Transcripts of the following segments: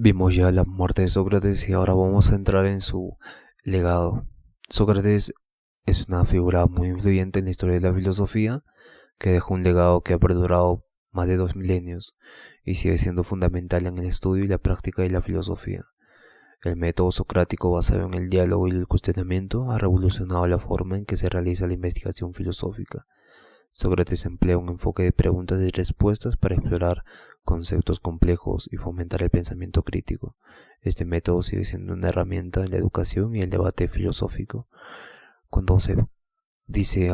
Vimos ya la muerte de Sócrates y ahora vamos a entrar en su legado. Sócrates es una figura muy influyente en la historia de la filosofía que dejó un legado que ha perdurado más de 2 milenios y sigue siendo fundamental en el estudio y la práctica de la filosofía. El método socrático basado en el diálogo y el cuestionamiento ha revolucionado la forma en que se realiza la investigación filosófica. Sócrates emplea un enfoque de preguntas y respuestas para explorar conceptos complejos y fomentar el pensamiento crítico. Este método sigue siendo una herramienta en la educación y el debate filosófico. Cuando se dice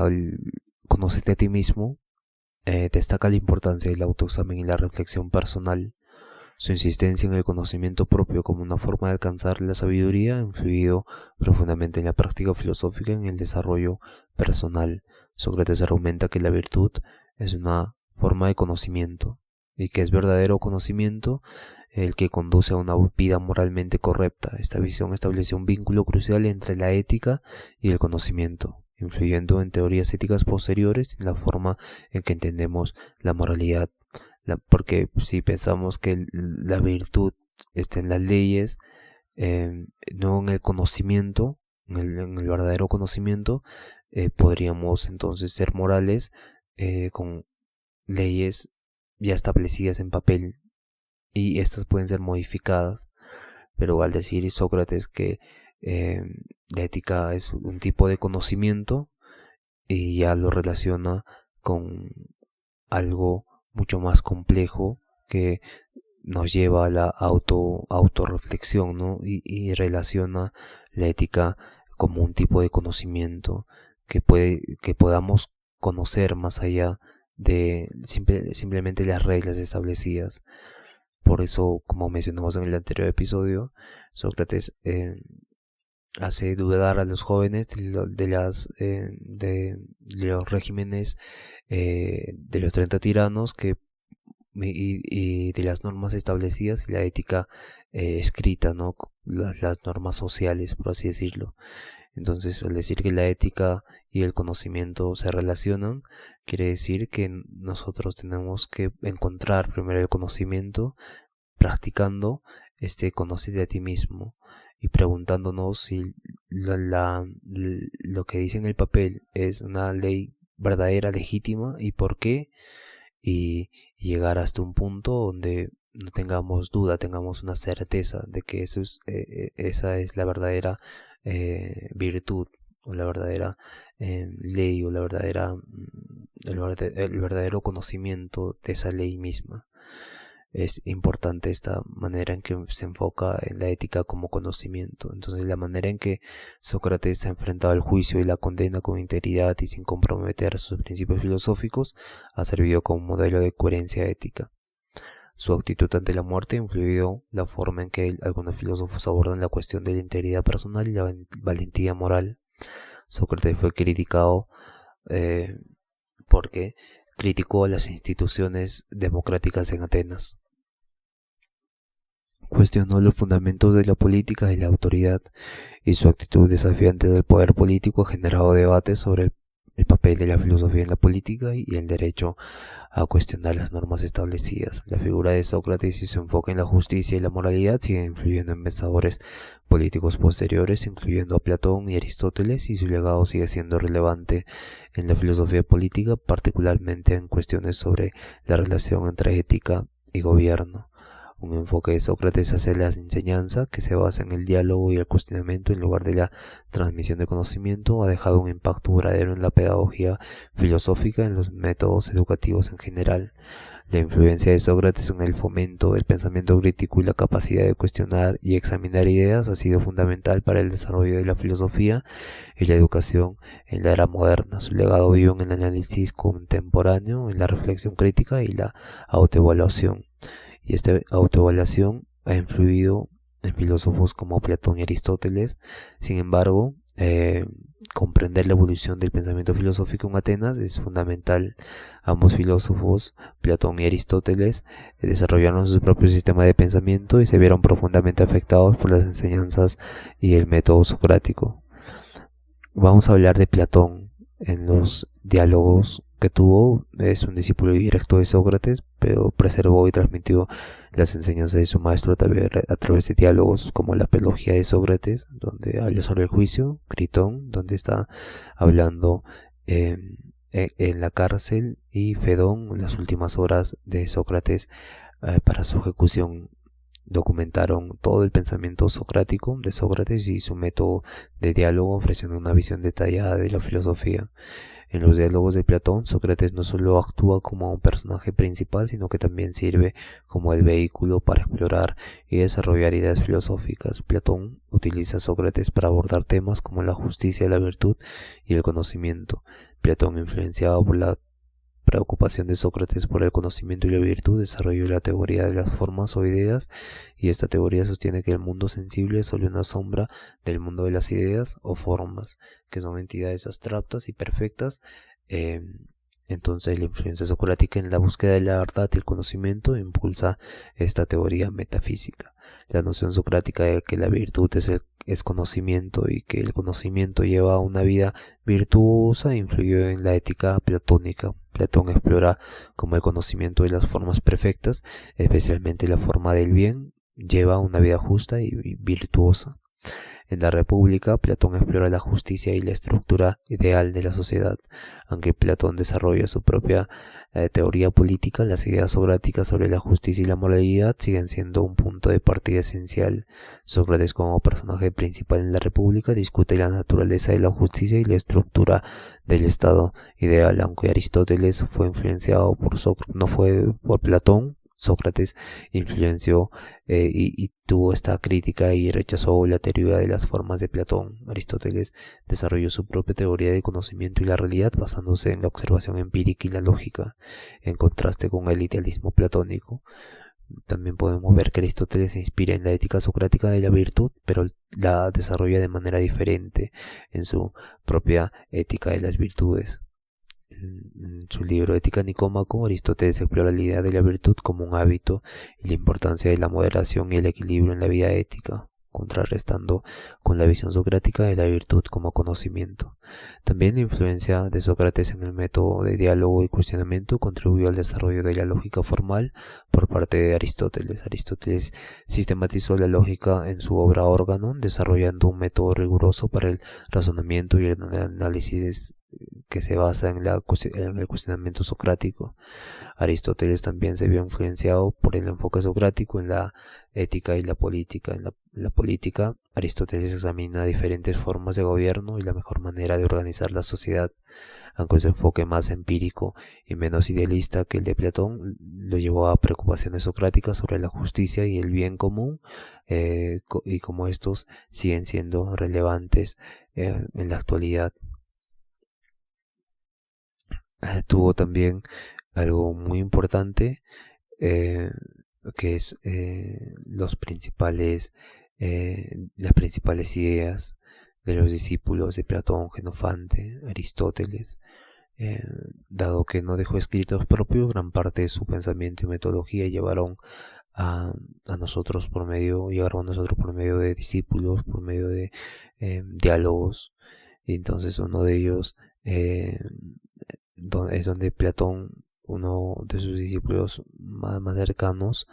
conócete a ti mismo, destaca la importancia del autoexamen y la reflexión personal. Su insistencia en el conocimiento propio como una forma de alcanzar la sabiduría ha influido profundamente en la práctica filosófica y en el desarrollo personal. Sócrates argumenta que la virtud es una forma de conocimiento y que es verdadero conocimiento el que conduce a una vida moralmente correcta. Esta visión estableció un vínculo crucial entre la ética y el conocimiento, influyendo en teorías éticas posteriores en la forma en que entendemos la moralidad. Porque si pensamos que la virtud está en las leyes, no en el conocimiento, en el verdadero conocimiento, podríamos entonces ser morales con leyes ya establecidas en papel y estas pueden ser modificadas. Pero al decir Sócrates que la ética es un tipo de conocimiento y ya lo relaciona con algo mucho más complejo que nos lleva a la autorreflexión, ¿no? Y relaciona la ética como un tipo de conocimiento que podamos conocer más allá de simplemente las reglas establecidas. Por eso, como mencionamos en el anterior episodio, Sócrates hace dudar a los jóvenes de los regímenes de los 30 tiranos y de las normas establecidas y la ética escrita, ¿no? Las normas sociales, por así decirlo. Entonces, al decir que la ética y el conocimiento se relacionan, quiere decir que nosotros tenemos que encontrar primero el conocimiento practicando conócete a ti mismo y preguntándonos si lo que dice en el papel es una ley verdadera, legítima y por qué, y llegar hasta un punto donde no tengamos duda, tengamos una certeza de que esa es la verdadera virtud o la verdadera ley o el verdadero conocimiento de esa ley misma. Es importante esta manera en que se enfoca en la ética como conocimiento. Entonces, la manera en que Sócrates se ha enfrentado al juicio y la condena con integridad y sin comprometer sus principios filosóficos ha servido como modelo de coherencia ética. Su actitud ante la muerte ha influido la forma en que algunos filósofos abordan la cuestión de la integridad personal y la valentía moral. Sócrates fue criticado porque criticó a las instituciones democráticas en Atenas. Cuestionó los fundamentos de la política y la autoridad, y su actitud desafiante del poder político ha generado debates sobre el papel de la filosofía en la política y el derecho a cuestionar las normas establecidas. La figura de Sócrates y su enfoque en la justicia y la moralidad siguen influyendo en pensadores políticos posteriores, incluyendo a Platón y Aristóteles, y su legado sigue siendo relevante en la filosofía política, particularmente en cuestiones sobre la relación entre ética y gobierno. Un enfoque de Sócrates hacia la enseñanza, que se basa en el diálogo y el cuestionamiento en lugar de la transmisión de conocimiento, ha dejado un impacto duradero en la pedagogía filosófica y en los métodos educativos en general. La influencia de Sócrates en el fomento del pensamiento crítico y la capacidad de cuestionar y examinar ideas ha sido fundamental para el desarrollo de la filosofía y la educación en la era moderna. Su legado vive en el análisis contemporáneo, en la reflexión crítica y la autoevaluación. Y esta autoevaluación ha influido en filósofos como Platón y Aristóteles. Sin embargo, comprender la evolución del pensamiento filosófico en Atenas es fundamental. Ambos filósofos, Platón y Aristóteles, desarrollaron su propio sistema de pensamiento y se vieron profundamente afectados por las enseñanzas y el método socrático. Vamos a hablar de Platón. en los diálogos que tuvo. Es un discípulo directo de Sócrates, pero preservó y transmitió las enseñanzas de su maestro a través de diálogos como la Apología de Sócrates, donde habla sobre el juicio, Critón, donde está hablando en la cárcel, y Fedón, en las últimas horas de Sócrates para su ejecución. Documentaron todo el pensamiento socrático de Sócrates y su método de diálogo, ofreciendo una visión detallada de la filosofía. En los diálogos de Platón, Sócrates no solo actúa como un personaje principal, sino que también sirve como el vehículo para explorar y desarrollar ideas filosóficas. Platón utiliza a Sócrates para abordar temas como la justicia, la virtud y el conocimiento. Platón, influenciado por la preocupación de Sócrates por el conocimiento y la virtud, desarrolló la teoría de las formas o ideas, y esta teoría sostiene que el mundo sensible es solo una sombra del mundo de las ideas o formas, que son entidades abstractas y perfectas. Entonces la influencia socrática en la búsqueda de la verdad y el conocimiento impulsa esta teoría metafísica. La noción socrática de que la virtud es conocimiento y que el conocimiento lleva a una vida virtuosa influyó en la ética platónica. Platón explora cómo el conocimiento de las formas perfectas, especialmente la forma del bien, lleva a una vida justa y virtuosa. En la República, Platón explora la justicia y la estructura ideal de la sociedad. Aunque Platón desarrolla su propia teoría política, las ideas socráticas sobre la justicia y la moralidad siguen siendo un punto de partida esencial. Sócrates, como personaje principal en la República, discute la naturaleza de la justicia y la estructura del Estado ideal. Aunque Aristóteles fue influenciado por Sócrates, no fue por Platón. Sócrates influenció y tuvo esta crítica y rechazó la teoría de las formas de Platón. Aristóteles desarrolló su propia teoría del conocimiento y la realidad basándose en la observación empírica y la lógica, en contraste con el idealismo platónico. También podemos ver que Aristóteles se inspira en la ética socrática de la virtud, pero la desarrolla de manera diferente en su propia ética de las virtudes. En su libro Ética Nicómaco, Aristóteles explora la idea de la virtud como un hábito y la importancia de la moderación y el equilibrio en la vida ética, contrarrestando con la visión socrática de la virtud como conocimiento. También la influencia de Sócrates en el método de diálogo y cuestionamiento contribuyó al desarrollo de la lógica formal por parte de Aristóteles. Aristóteles sistematizó la lógica en su obra Órganon, desarrollando un método riguroso para el razonamiento y el análisis que se basa en el cuestionamiento socrático. Aristóteles también se vio influenciado por el enfoque socrático en la ética y la política. En la política, Aristóteles examina diferentes formas de gobierno y la mejor manera de organizar la sociedad. Aunque su enfoque más empírico y menos idealista que el de Platón lo llevó a preocupaciones socráticas sobre la justicia y el bien común, y como estos siguen siendo relevantes en la actualidad. Tuvo también algo muy importante, que es las principales ideas de los discípulos de Platón, Genofante, Aristóteles. Dado que no dejó escritos propios, gran parte de su pensamiento y metodología llegaron a nosotros por medio de discípulos, por medio de diálogos. Y entonces uno de ellos es donde Platón, uno de sus discípulos más cercanos,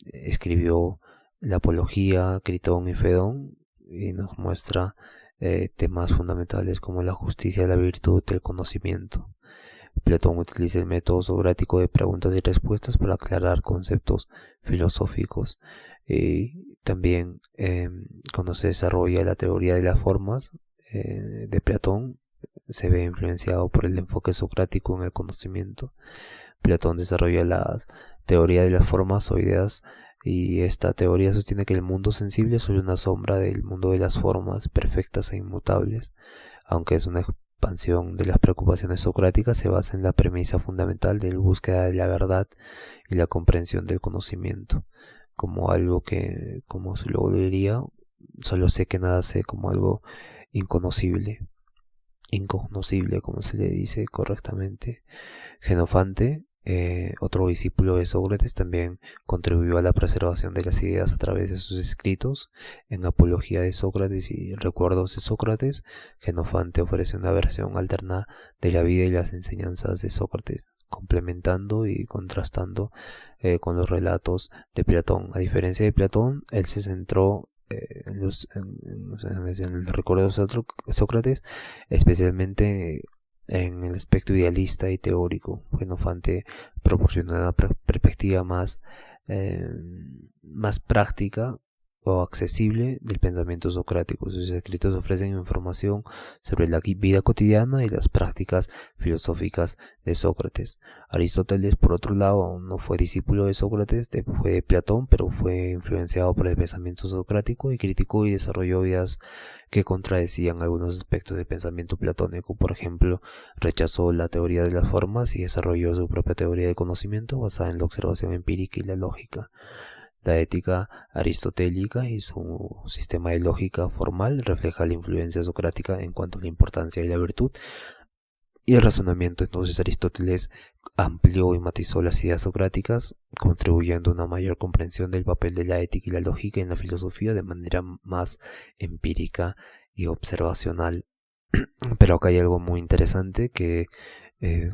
escribió la Apología, Critón y Fedón, y nos muestra temas fundamentales como la justicia, la virtud, el conocimiento. Platón utiliza el método socrático de preguntas y respuestas para aclarar conceptos filosóficos. Y también cuando se desarrolla la teoría de las formas de Platón, se ve influenciado por el enfoque socrático en el conocimiento. Platón desarrolla la teoría de las formas o ideas, y esta teoría sostiene que el mundo sensible es solo una sombra del mundo de las formas perfectas e inmutables. Aunque es una expansión de las preocupaciones socráticas, se basa en la premisa fundamental de la búsqueda de la verdad y la comprensión del conocimiento, como algo que, como se lo diría, solo sé que nada sé, como algo incognoscible, como se le dice correctamente. Genofante otro discípulo de Sócrates, también contribuyó a la preservación de las ideas a través de sus escritos. En Apología de Sócrates y Recuerdos de Sócrates, Jenofante ofrece una versión alterna de la vida y las enseñanzas de Sócrates, complementando y contrastando con los relatos de Platón. A diferencia de Platón, él se centró en el recuerdo de Sócrates, especialmente en el aspecto idealista y teórico. Jenofante proporciona una perspectiva más práctica o accesible del pensamiento socrático. Sus escritos ofrecen información sobre la vida cotidiana y las prácticas filosóficas de Sócrates. Aristóteles, por otro lado, no fue discípulo de Sócrates, fue de Platón, pero fue influenciado por el pensamiento socrático y criticó y desarrolló ideas que contradecían algunos aspectos del pensamiento platónico. Por ejemplo, rechazó la teoría de las formas y desarrolló su propia teoría del conocimiento basada en la observación empírica y la lógica. La ética aristotélica y su sistema de lógica formal refleja la influencia socrática en cuanto a la importancia de la virtud y el razonamiento. Entonces Aristóteles amplió y matizó las ideas socráticas, contribuyendo a una mayor comprensión del papel de la ética y la lógica en la filosofía de manera más empírica y observacional. Pero acá hay algo muy interesante que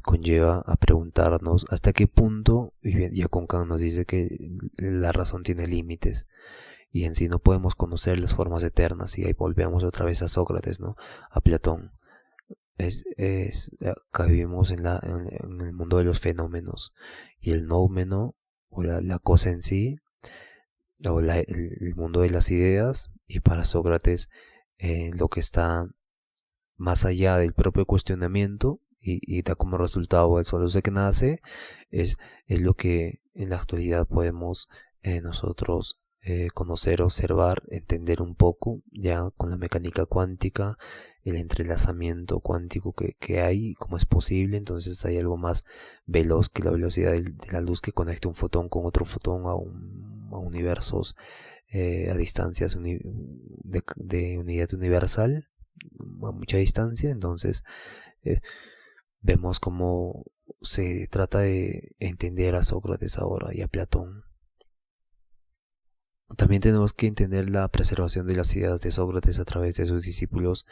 conlleva a preguntarnos hasta qué punto, y bien, ya con Kant nos dice que la razón tiene límites y en sí no podemos conocer las formas eternas, y ahí volvemos otra vez a Sócrates, ¿no? A Platón. Acá vivimos en el mundo de los fenómenos, y el noumeno o la cosa en sí, o el mundo de las ideas, y para Sócrates lo que está más allá del propio cuestionamiento y da como resultado el solo sé que nada sé, es lo que en la actualidad podemos nosotros conocer, observar, entender un poco ya con la mecánica cuántica, el entrelazamiento cuántico que hay, cómo es posible. Entonces hay algo más veloz que la velocidad de la luz, que conecta un fotón con otro fotón a universos a distancias de unidad universal, a mucha distancia. Entonces vemos cómo se trata de entender a Sócrates ahora y a Platón. También tenemos que entender la preservación de las ideas de Sócrates a través de sus discípulos,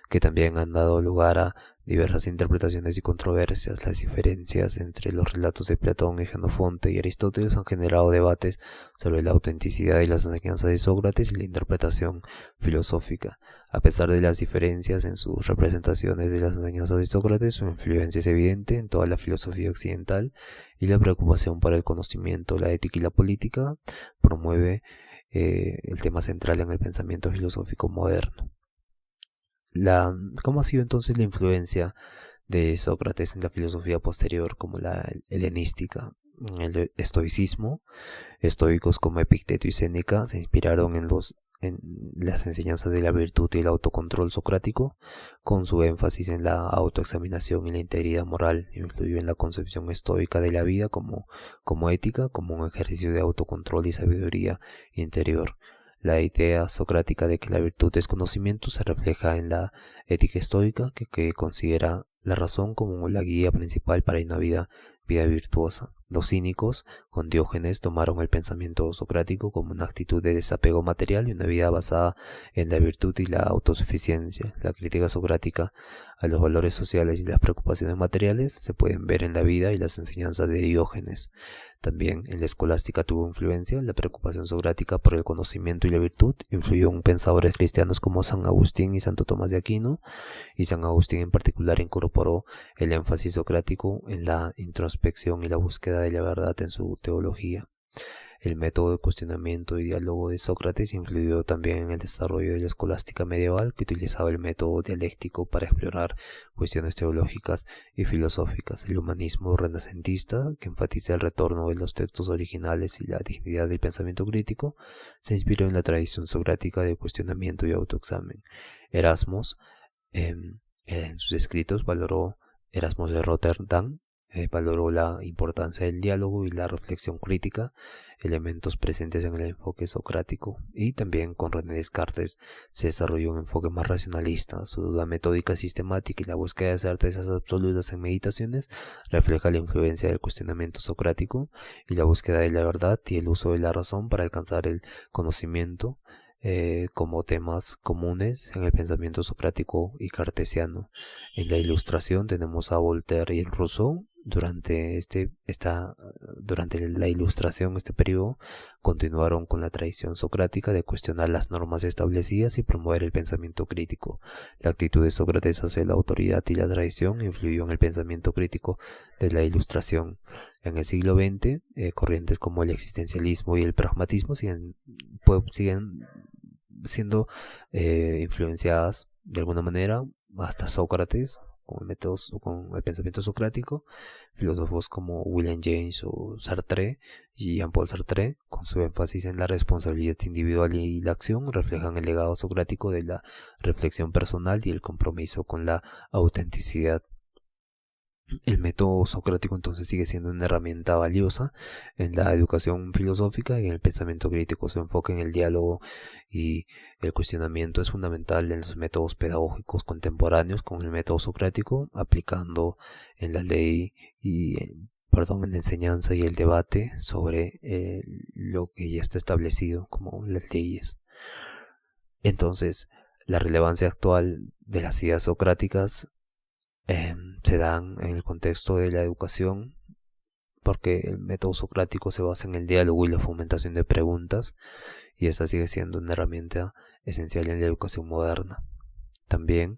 que también han dado lugar a diversas interpretaciones y controversias. Las diferencias entre los relatos de Platón y Jenofonte y Aristóteles han generado debates sobre la autenticidad de las enseñanzas de Sócrates y la interpretación filosófica. A pesar de las diferencias en sus representaciones de las enseñanzas de Sócrates, su influencia es evidente en toda la filosofía occidental, y la preocupación por el conocimiento, la ética y la política promueve el tema central en el pensamiento filosófico moderno. ¿Cómo ha sido entonces la influencia de Sócrates en la filosofía posterior, como la helenística? El estoicismo, estoicos como Epicteto y Séneca se inspiraron en las enseñanzas de la virtud y el autocontrol socrático, con su énfasis en la autoexaminación y la integridad moral. Influyó en la concepción estoica de la vida como ética, como un ejercicio de autocontrol y sabiduría interior. La idea socrática de que la virtud es conocimiento se refleja en la ética estoica, que considera la razón como la guía principal para una vida virtuosa. Los cínicos, con Diógenes, tomaron el pensamiento socrático como una actitud de desapego material y una vida basada en la virtud y la autosuficiencia. La crítica socrática a los valores sociales y las preocupaciones materiales se pueden ver en la vida y las enseñanzas de Diógenes. También en la escolástica tuvo influencia la preocupación socrática por el conocimiento y la virtud. Influyó en pensadores cristianos como San Agustín y Santo Tomás de Aquino, y San Agustín en particular incorporó el énfasis socrático en la introspección y la búsqueda de la verdad en su teología. El método de cuestionamiento y diálogo de Sócrates influyó también en el desarrollo de la escolástica medieval, que utilizaba el método dialéctico para explorar cuestiones teológicas y filosóficas. El humanismo renacentista, que enfatiza el retorno de los textos originales y la dignidad del pensamiento crítico, se inspiró en la tradición socrática de cuestionamiento y autoexamen. Erasmo, en sus escritos, valoró Erasmo de Rotterdam valoró la importancia del diálogo y la reflexión crítica, elementos presentes en el enfoque socrático, y también con René Descartes se desarrolló un enfoque más racionalista. Su duda metódica sistemática y la búsqueda de certezas absolutas en meditaciones refleja la influencia del cuestionamiento socrático y la búsqueda de la verdad y el uso de la razón para alcanzar el conocimiento, como temas comunes en el pensamiento socrático y cartesiano. En la Ilustración tenemos a Voltaire y Rousseau. Durante la Ilustración, este periodo, continuaron con la tradición socrática de cuestionar las normas establecidas y promover el pensamiento crítico. La actitud de Sócrates hacia la autoridad y la tradición influyó en el pensamiento crítico de la Ilustración. En el siglo XX, corrientes como el existencialismo y el pragmatismo siguen siendo influenciadas de alguna manera hasta Sócrates con el pensamiento socrático. Filósofos como William James o Sartre y Jean-Paul Sartre, con su énfasis en la responsabilidad individual y la acción, reflejan el legado socrático de la reflexión personal y el compromiso con la autenticidad. El método socrático entonces sigue siendo una herramienta valiosa en la educación filosófica y en el pensamiento crítico. Su enfoque en el diálogo y el cuestionamiento es fundamental en los métodos pedagógicos contemporáneos, con el método socrático aplicando en la ley en la enseñanza y el debate sobre lo que ya está establecido como las leyes. Entonces, la relevancia actual de las ideas socráticas se dan en el contexto de la educación, porque el método socrático se basa en el diálogo y la fomentación de preguntas, y esta sigue siendo una herramienta esencial en la educación moderna. También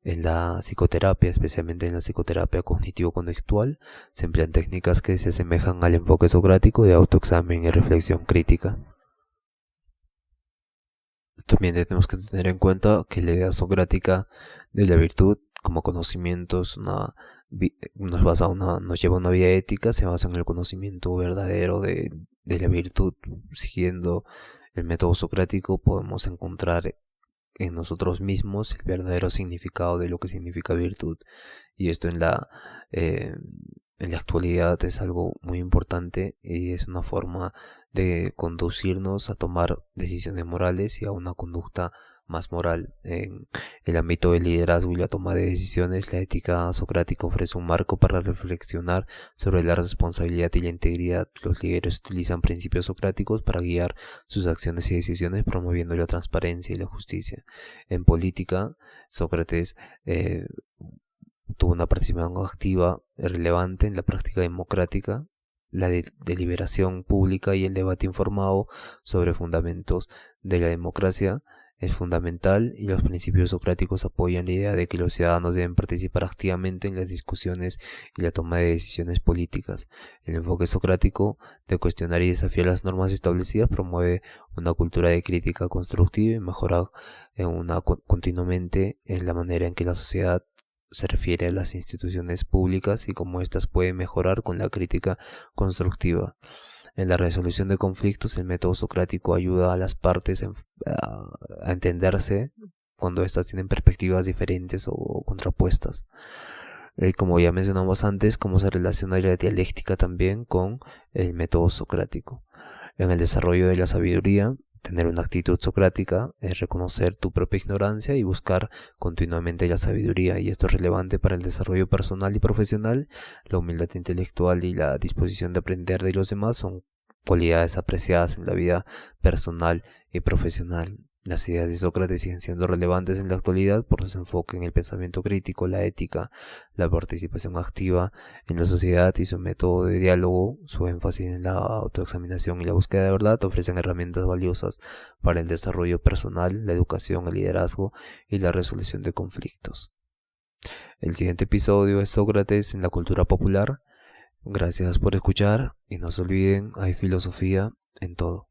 en la psicoterapia, especialmente en la psicoterapia cognitivo-conductual, se emplean técnicas que se asemejan al enfoque socrático de autoexamen y reflexión crítica. También tenemos que tener en cuenta que la idea socrática de la virtud como conocimientos nos lleva a una vida ética, se basa en el conocimiento verdadero de la virtud. Siguiendo el método socrático podemos encontrar en nosotros mismos el verdadero significado de lo que significa virtud, y esto en la actualidad es algo muy importante y es una forma de conducirnos a tomar decisiones morales y a una conducta más moral. En el ámbito del liderazgo y la toma de decisiones, la ética socrática ofrece un marco para reflexionar sobre la responsabilidad y la integridad. Los líderes utilizan principios socráticos para guiar sus acciones y decisiones, promoviendo la transparencia y la justicia. En política, Sócrates tuvo una participación activa y relevante en la práctica democrática, la deliberación pública y el debate informado sobre fundamentos de la democracia es fundamental, y los principios socráticos apoyan la idea de que los ciudadanos deben participar activamente en las discusiones y la toma de decisiones políticas. El enfoque socrático de cuestionar y desafiar las normas establecidas promueve una cultura de crítica constructiva y mejora continuamente en la manera en que la sociedad se refiere a las instituciones públicas y cómo éstas pueden mejorar con la crítica constructiva. En la resolución de conflictos, el método socrático ayuda a las partes a entenderse cuando éstas tienen perspectivas diferentes o contrapuestas. Como ya mencionamos antes, cómo se relaciona la dialéctica también con el método socrático. En el desarrollo de la sabiduría, tener una actitud socrática es reconocer tu propia ignorancia y buscar continuamente la sabiduría, y esto es relevante para el desarrollo personal y profesional. La humildad intelectual y la disposición de aprender de los demás son cualidades apreciadas en la vida personal y profesional. Las ideas de Sócrates siguen siendo relevantes en la actualidad por su enfoque en el pensamiento crítico, la ética, la participación activa en la sociedad y su método de diálogo. Su énfasis en la autoexaminación y la búsqueda de verdad ofrecen herramientas valiosas para el desarrollo personal, la educación, el liderazgo y la resolución de conflictos. El siguiente episodio es Sócrates en la cultura popular. Gracias por escuchar y no se olviden, hay filosofía en todo.